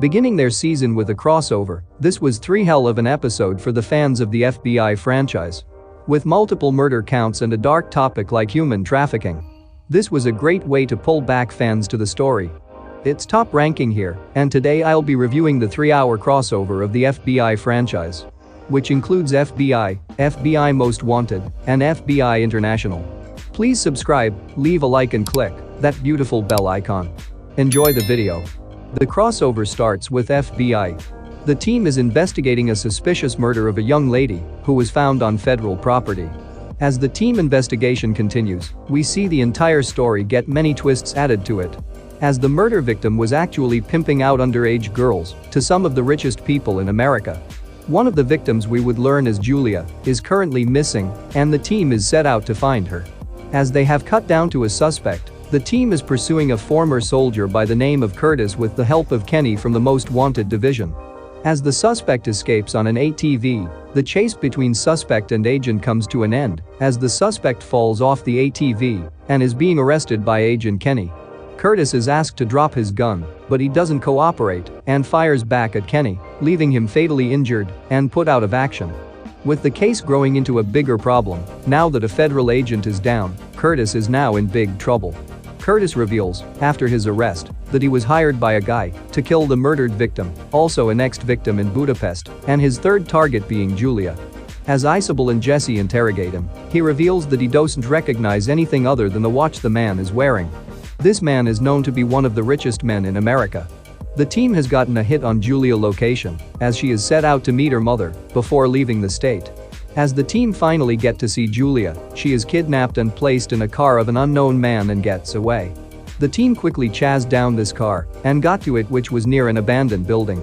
Beginning their season with a crossover, this was three hell of an episode for the fans of the FBI franchise. With multiple murder counts and a dark topic like human trafficking. This was a great way to pull back fans to the story. It's top ranking here, and today I'll be reviewing the 3-hour crossover of the FBI franchise. Which includes FBI, FBI Most Wanted, and FBI International. Please subscribe, leave a like and click that beautiful bell icon. Enjoy the video. The crossover starts with FBI. The team is investigating a suspicious murder of a young lady who was found on federal property. As the team investigation continues, we see the entire story get many twists added to it. As the murder victim was actually pimping out underage girls to some of the richest people in America. One of the victims we would learn as Julia is currently missing, and the team is set out to find her. As they have cut down to a suspect, the team is pursuing a former soldier by the name of Curtis with the help of Kenny from the Most Wanted division. As the suspect escapes on an ATV, the chase between suspect and agent comes to an end as the suspect falls off the ATV and is being arrested by Agent Kenny. Curtis is asked to drop his gun, but he doesn't cooperate and fires back at Kenny, leaving him fatally injured and put out of action. With the case growing into a bigger problem, now that a federal agent is down, Curtis is now in big trouble. Curtis reveals, after his arrest, that he was hired by a guy to kill the murdered victim, also an ex-victim in Budapest, and his third target being Julia. As Isabel and Jesse interrogate him, he reveals that he doesn't recognize anything other than the watch the man is wearing. This man is known to be one of the richest men in America. The team has gotten a hit on Julia location, as she is set out to meet her mother before leaving the state. As the team finally get to see Julia, she is kidnapped and placed in a car of an unknown man and gets away. The team quickly chased down this car and got to it, which was near an abandoned building.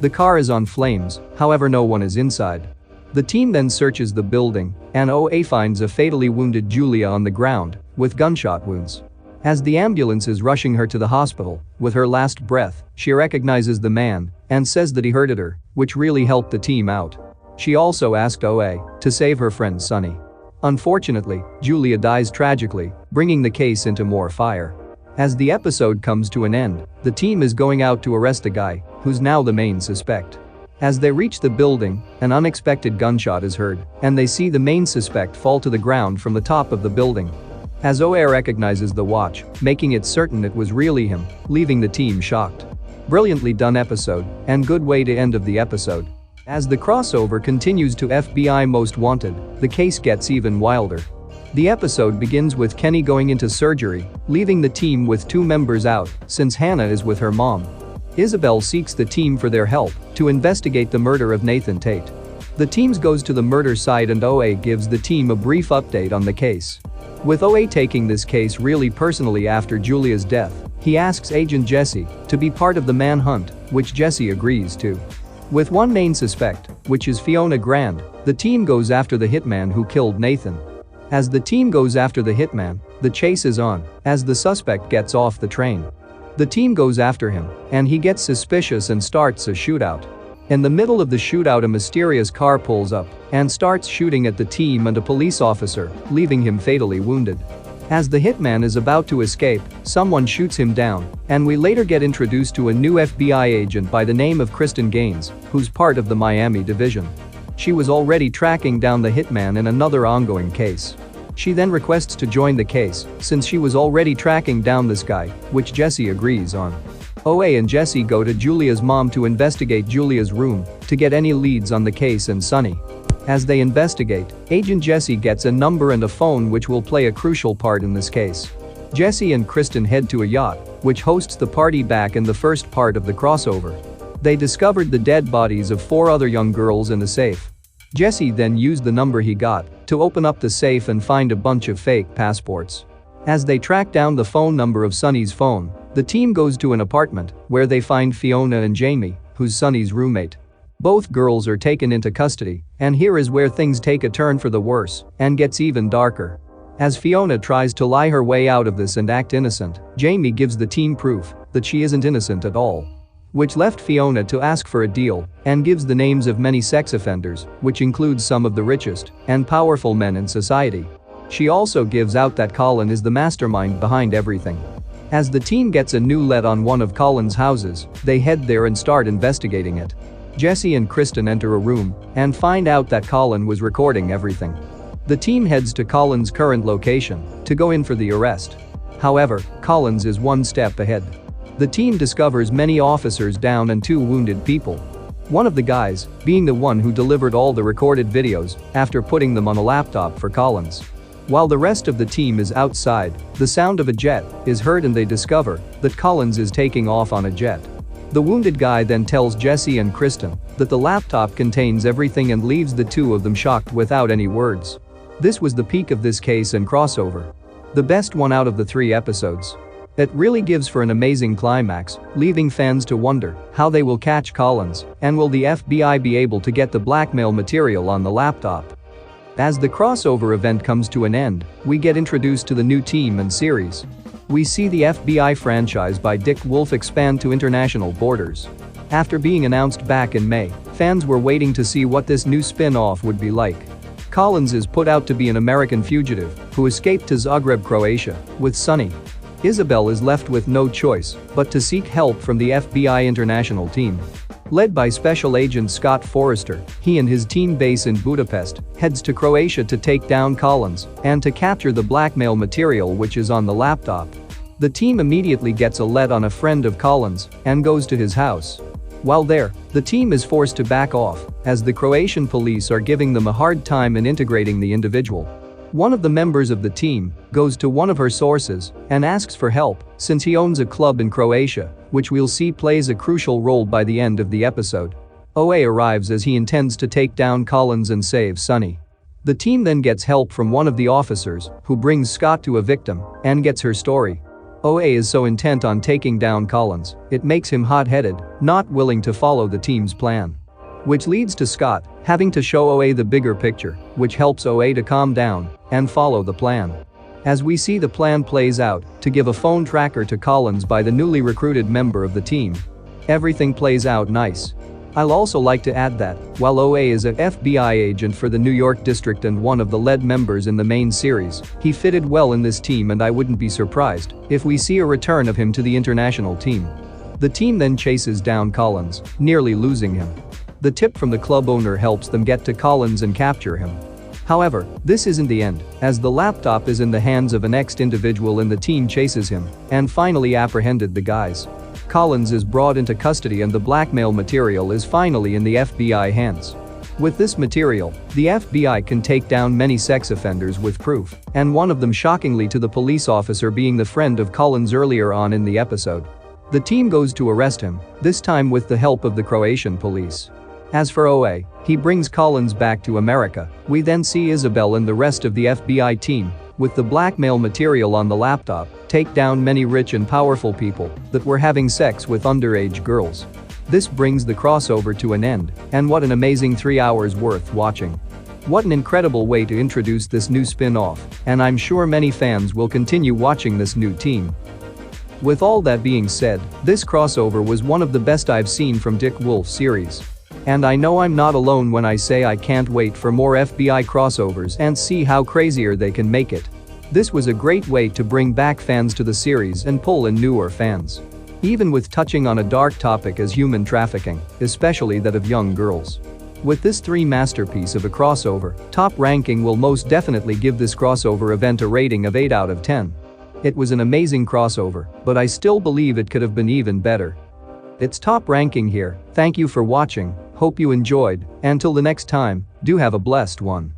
The car is on flames, however no one is inside. The team then searches the building and OA finds a fatally wounded Julia on the ground with gunshot wounds. As the ambulance is rushing her to the hospital, with her last breath, she recognizes the man and says that he hurted her, which really helped the team out. She also asked OA to save her friend Sonny. Unfortunately, Julia dies tragically, bringing the case into more fire. As the episode comes to an end, the team is going out to arrest a guy who's now the main suspect. As they reach the building, an unexpected gunshot is heard, and they see the main suspect fall to the ground from the top of the building. As OA recognizes the watch, making it certain it was really him, leaving the team shocked. Brilliantly done episode, and good way to end of the episode. As the crossover continues to FBI Most Wanted, the case gets even wilder. The episode begins with Kenny going into surgery, leaving the team with 2 members out since Hannah is with her mom. Isabel seeks the team for their help to investigate the murder of Nathan Tate. The team goes to the murder site and OA gives the team a brief update on the case. With OA taking this case really personally after Julia's death, he asks Agent Jesse to be part of the manhunt, which Jesse agrees to. With one main suspect, which is Fiona Grand, the team goes after the hitman who killed Nathan. As the team goes after the hitman, the chase is on as the suspect gets off the train. The team goes after him, and he gets suspicious and starts a shootout. In the middle of the shootout, a mysterious car pulls up and starts shooting at the team and a police officer, leaving him fatally wounded. As the hitman is about to escape, someone shoots him down, and we later get introduced to a new FBI agent by the name of Kristen Gaines, who's part of the Miami division. She was already tracking down the hitman in another ongoing case. She then requests to join the case since she was already tracking down this guy, which Jesse agrees on. OA and Jesse go to Julia's mom to investigate Julia's room to get any leads on the case and Sonny. As they investigate, Agent Jesse gets a number and a phone which will play a crucial part in this case. Jesse and Kristen head to a yacht, which hosts the party back in the first part of the crossover. They discovered the dead bodies of 4 other young girls in the safe. Jesse then used the number he got to open up the safe and find a bunch of fake passports. As they track down the phone number of Sonny's phone, the team goes to an apartment where they find Fiona and Jamie, who's Sonny's roommate. Both girls are taken into custody, and here is where things take a turn for the worse and gets even darker. As Fiona tries to lie her way out of this and act innocent, Jamie gives the team proof that she isn't innocent at all. Which left Fiona to ask for a deal and gives the names of many sex offenders, which includes some of the richest and powerful men in society. She also gives out that Colin is the mastermind behind everything. As the team gets a new lead on one of Colin's houses, they head there and start investigating it. Jesse and Kristen enter a room and find out that Colin was recording everything. The team heads to Colin's current location to go in for the arrest. However, Colin's is one step ahead. The team discovers many officers down and 2 wounded people. One of the guys being the one who delivered all the recorded videos after putting them on a laptop for Collins. While the rest of the team is outside, the sound of a jet is heard and they discover that Collins is taking off on a jet. The wounded guy then tells Jesse and Kristen that the laptop contains everything and leaves the 2 of them shocked without any words. This was the peak of this case and crossover. The best one out of the 3 episodes. It really gives for an amazing climax, leaving fans to wonder how they will catch Collins and will the FBI be able to get the blackmail material on the laptop. As the crossover event comes to an end, we get introduced to the new team and series. We see the FBI franchise by Dick Wolf expand to international borders. After being announced back in May, fans were waiting to see what this new spin-off would be like. Collins is put out to be an American fugitive who escaped to Zagreb, Croatia, with Sonny. Isabel is left with no choice but to seek help from the FBI international team. Led by Special Agent Scott Forrester, he and his team base in Budapest heads to Croatia to take down Collins and to capture the blackmail material which is on the laptop. The team immediately gets a lead on a friend of Collins and goes to his house. While there, the team is forced to back off as the Croatian police are giving them a hard time in integrating the individual. One of the members of the team goes to one of her sources and asks for help since he owns a club in Croatia, which we'll see plays a crucial role by the end of the episode. OA arrives as he intends to take down Collins and save Sonny. The team then gets help from one of the officers who brings Scott to a victim and gets her story. OA is so intent on taking down Collins, it makes him hot-headed, not willing to follow the team's plan. Which leads to Scott having to show OA the bigger picture, which helps OA to calm down and follow the plan. As we see the plan plays out to give a phone tracker to Collins by the newly recruited member of the team. Everything plays out nice. I'll also like to add that, while OA is a FBI agent for the New York district and one of the lead members in the main series, he fitted well in this team and I wouldn't be surprised if we see a return of him to the international team. The team then chases down Collins, nearly losing him. The tip from the club owner helps them get to Collins and capture him. However, this isn't the end, as the laptop is in the hands of an ex-individual and the team chases him and finally apprehended the guys. Collins is brought into custody and the blackmail material is finally in the FBI hands. With this material, the FBI can take down many sex offenders with proof, and one of them shockingly to the police officer being the friend of Collins earlier on in the episode. The team goes to arrest him, this time with the help of the Croatian police. As for OA, he brings Collins back to America. We then see Isabel and the rest of the FBI team, with the blackmail material on the laptop, take down many rich and powerful people that were having sex with underage girls. This brings the crossover to an end, and what an amazing 3 hours worth watching. What an incredible way to introduce this new spin-off, and I'm sure many fans will continue watching this new team. With all that being said, this crossover was one of the best I've seen from Dick Wolf series. And I know I'm not alone when I say I can't wait for more FBI crossovers and see how crazier they can make it. This was a great way to bring back fans to the series and pull in newer fans. Even with touching on a dark topic as human trafficking, especially that of young girls. With this 3 masterpiece of a crossover, Top Ranking will most definitely give this crossover event a rating of 8 out of 10. It was an amazing crossover, but I still believe it could have been even better. It's Top Ranking here, thank you for watching, hope you enjoyed, and till the next time, do have a blessed one.